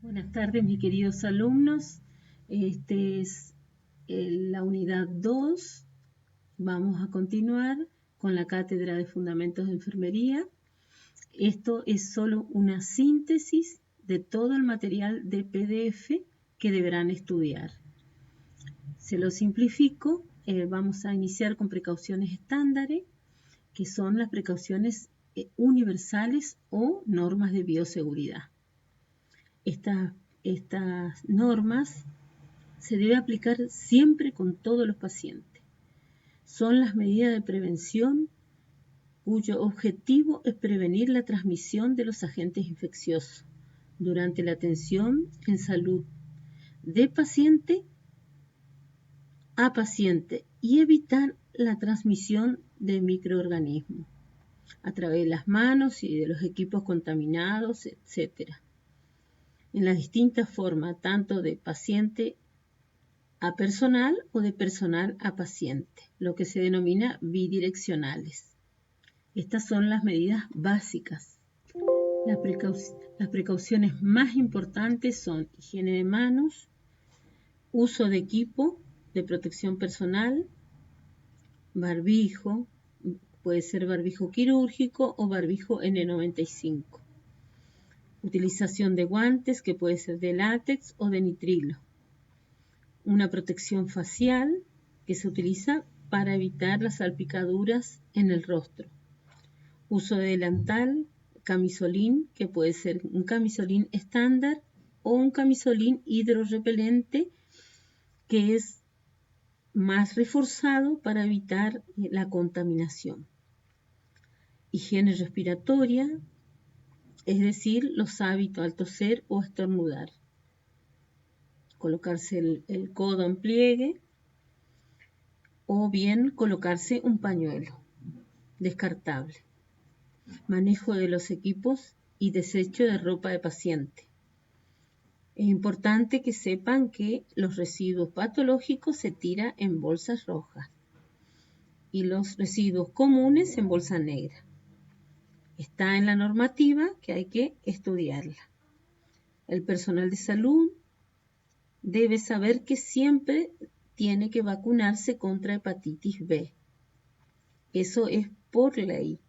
Buenas tardes, mis queridos alumnos. Este es la unidad 2. Vamos a continuar con la cátedra de Fundamentos de Enfermería. Esto es solo una síntesis de todo el material de PDF que deberán estudiar. Se lo simplifico. Vamos a iniciar con precauciones estándares, que son las precauciones universales o normas de bioseguridad. Estas normas se deben aplicar siempre con todos los pacientes. Son las medidas de prevención cuyo objetivo es prevenir la transmisión de los agentes infecciosos durante la atención en salud de paciente a paciente y evitar la transmisión de microorganismos a través de las manos y de los equipos contaminados, etc. En las distintas formas, tanto de paciente a personal o de personal a paciente, lo que se denomina bidireccionales. Estas son las medidas básicas. Las precauciones más importantes son higiene de manos, uso de equipo de protección personal, barbijo, puede ser barbijo quirúrgico o barbijo N95. Utilización de guantes, que puede ser de látex o de nitrilo. Una protección facial que se utiliza para evitar las salpicaduras en el rostro. Uso de delantal, camisolín, que puede ser un camisolín estándar o un camisolín hidrorrepelente, que es más reforzado para evitar la contaminación. Higiene respiratoria, es decir, los hábitos al toser o estornudar. Colocarse el codo en pliegue o bien colocarse un pañuelo descartable. Manejo de los equipos y desecho de ropa de paciente. Es importante que sepan que los residuos patológicos se tiran en bolsas rojas y los residuos comunes en bolsa negra. Está en la normativa que hay que estudiarla. El personal de salud debe saber que siempre tiene que vacunarse contra hepatitis B. Eso es por ley.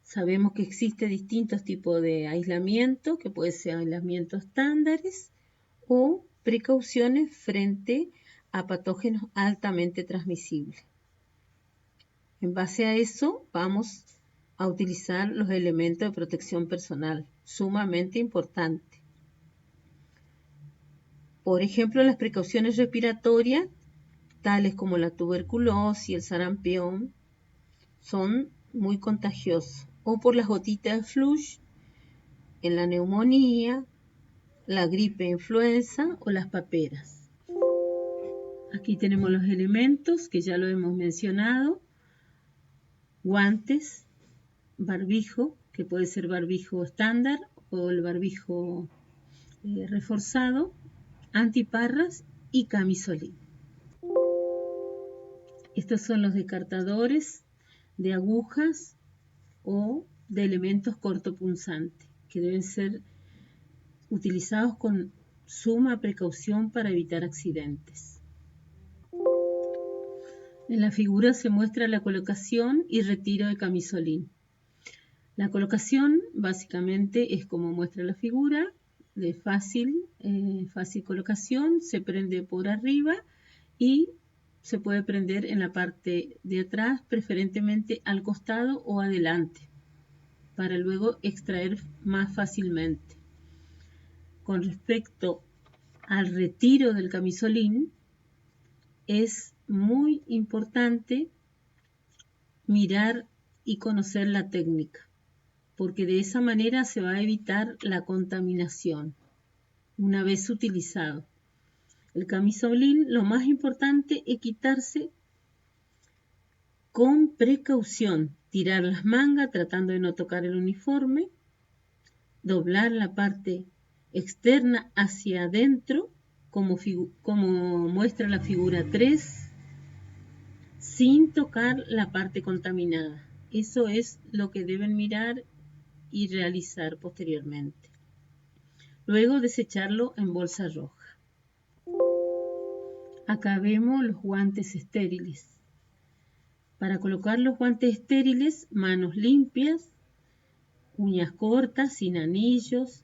Sabemos que existen distintos tipos de aislamiento, que puede ser aislamiento estándares o precauciones frente a patógenos altamente transmisibles. En base a eso, vamos a utilizar los elementos de protección personal, sumamente importante. Por ejemplo, las precauciones respiratorias, tales como la tuberculosis y el sarampión, son muy contagiosas. O por las gotitas de flush en la neumonía, la gripe influenza o las paperas. Aquí tenemos los elementos que ya lo hemos mencionado. Guantes, barbijo, que puede ser barbijo estándar o el barbijo reforzado, antiparras y camisolín. Estos son los descartadores de agujas o de elementos cortopunzantes que deben ser utilizados con suma precaución para evitar accidentes. En la figura se muestra la colocación y retiro de camisolín. La colocación básicamente es como muestra la figura, de fácil colocación, se prende por arriba y se puede prender en la parte de atrás, preferentemente al costado o adelante, para luego extraer más fácilmente. Con respecto al retiro del camisolín, es muy importante mirar y conocer la técnica, porque de esa manera se va a evitar la contaminación una vez utilizado. El camisolín, lo más importante es quitarse con precaución, tirar las mangas tratando de no tocar el uniforme, doblar la parte externa hacia adentro, como muestra la figura 3, sin tocar la parte contaminada. Eso es lo que deben mirar y realizar posteriormente. Luego desecharlo en bolsa roja. Acá vemos los guantes estériles. Para colocar los guantes estériles, manos limpias, uñas cortas, sin anillos.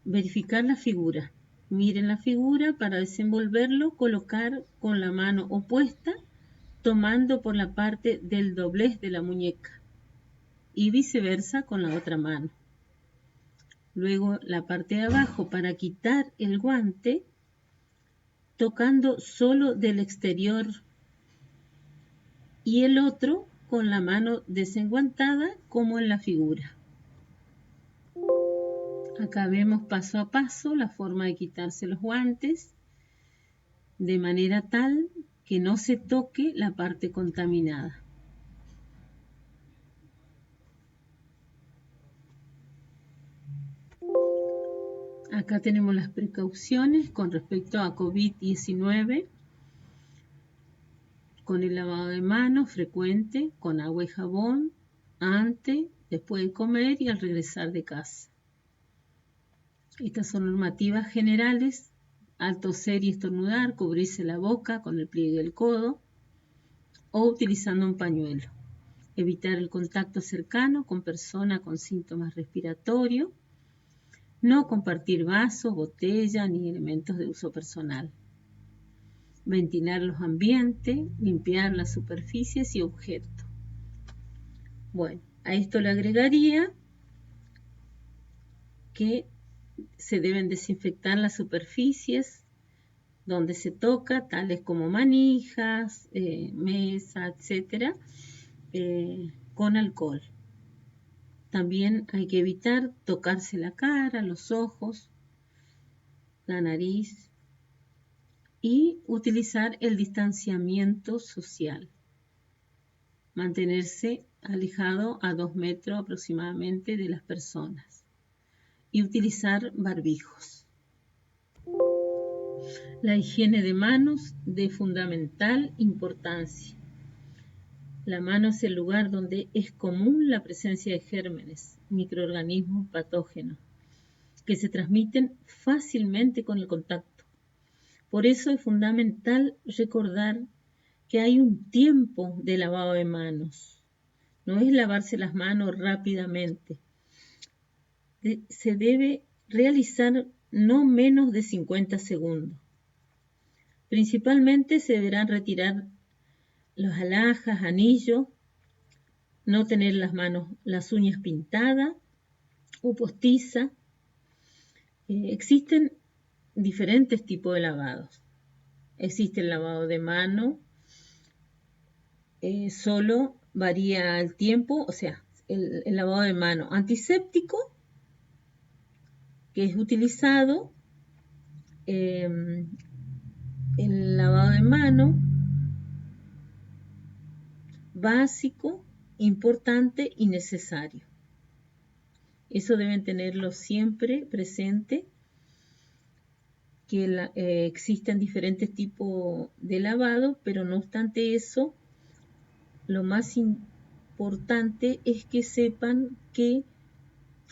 Verificar la figura. Miren la figura para desenvolverlo, colocar con la mano opuesta, tomando por la parte del doblez de la muñeca y viceversa con la otra mano. Luego la parte de abajo para quitar el guante, tocando solo del exterior y el otro con la mano desenguantada como en la figura. Acá vemos paso a paso la forma de quitarse los guantes de manera tal que no se toque la parte contaminada. Acá tenemos las precauciones con respecto a COVID-19, con el lavado de manos frecuente, con agua y jabón, antes, después de comer y al regresar de casa. Estas son normativas generales: al toser y estornudar, cubrirse la boca con el pliegue del codo o utilizando un pañuelo. Evitar el contacto cercano con personas con síntomas respiratorios. No compartir vasos, botellas ni elementos de uso personal. Ventilar los ambientes, limpiar las superficies y objetos. Bueno, a esto le agregaría que se deben desinfectar las superficies donde se toca, tales como manijas, mesa, etc., con alcohol. También hay que evitar tocarse la cara, los ojos, la nariz y utilizar el distanciamiento social. Mantenerse alejado a 2 metros aproximadamente de las personas y utilizar barbijos. La higiene de manos de fundamental importancia. La mano es el lugar donde es común la presencia de gérmenes, microorganismos patógenos, que se transmiten fácilmente con el contacto. Por eso es fundamental recordar que hay un tiempo de lavado de manos. No es lavarse las manos rápidamente. Se debe realizar no menos de 50 segundos. Principalmente se deberán retirar las alhajas, anillos, no tener las uñas pintadas o postizas. Existen diferentes tipos de lavados. Existe el lavado de mano, solo varía el tiempo, o sea, el lavado de mano antiséptico, que es utilizado, el lavado de mano básico, importante y necesario. Eso deben tenerlo siempre presente, que existen diferentes tipos de lavado, pero no obstante eso, lo más importante es que sepan que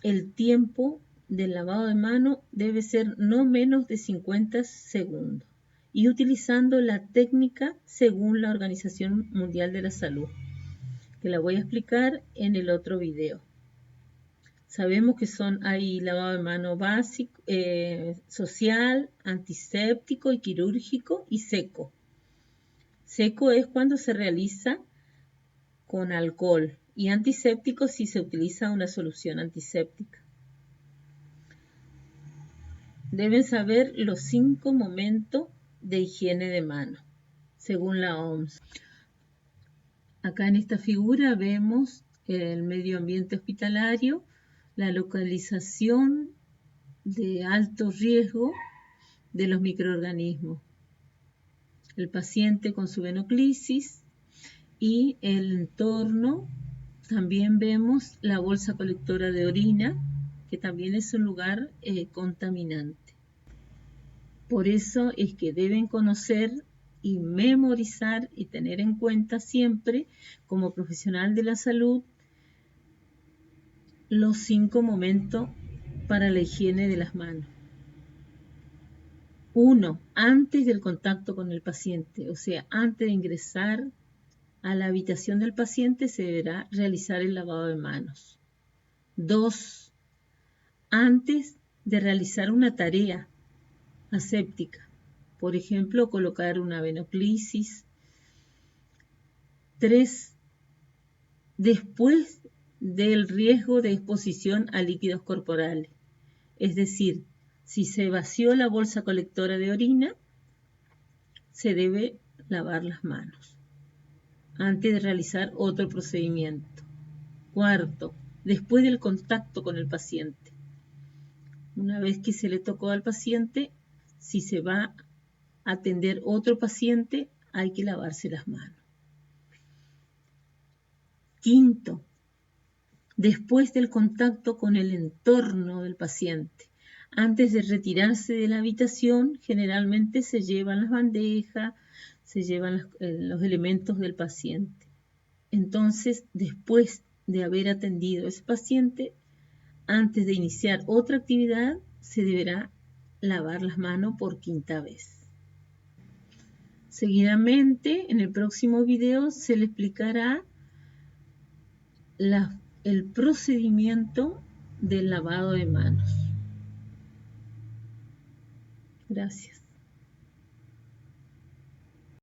el tiempo del lavado de mano debe ser no menos de 50 segundos y utilizando la técnica según la Organización Mundial de la Salud, que la voy a explicar en el otro video. Sabemos que hay lavado de mano básico, social, antiséptico y quirúrgico y seco. Seco es cuando se realiza con alcohol y antiséptico si se utiliza una solución antiséptica. Deben saber los 5 momentos de higiene de mano, según la OMS. Acá en esta figura vemos el medio ambiente hospitalario, la localización de alto riesgo de los microorganismos, el paciente con su venoclisis y el entorno. También vemos la bolsa colectora de orina, que también es un lugar contaminante. Por eso es que deben conocer y memorizar y tener en cuenta siempre, como profesional de la salud, los 5 momentos para la higiene de las manos. 1. Antes del contacto con el paciente, o sea, antes de ingresar a la habitación del paciente se deberá realizar el lavado de manos. 2. Antes de realizar una tarea aséptica, por ejemplo, colocar una venoclisis. 3. Después del riesgo de exposición a líquidos corporales, es decir, si se vació la bolsa colectora de orina, se debe lavar las manos antes de realizar otro procedimiento. 4. Después del contacto con el paciente. Una vez que se le tocó al paciente, si se va a atender otro paciente, hay que lavarse las manos. 5. Después del contacto con el entorno del paciente. Antes de retirarse de la habitación, generalmente se llevan las bandejas, se llevan los elementos del paciente. Entonces, después de haber atendido a ese paciente, antes de iniciar otra actividad, se deberá lavar las manos por 5ª vez. Seguidamente, en el próximo video, se le explicará el procedimiento del lavado de manos. Gracias.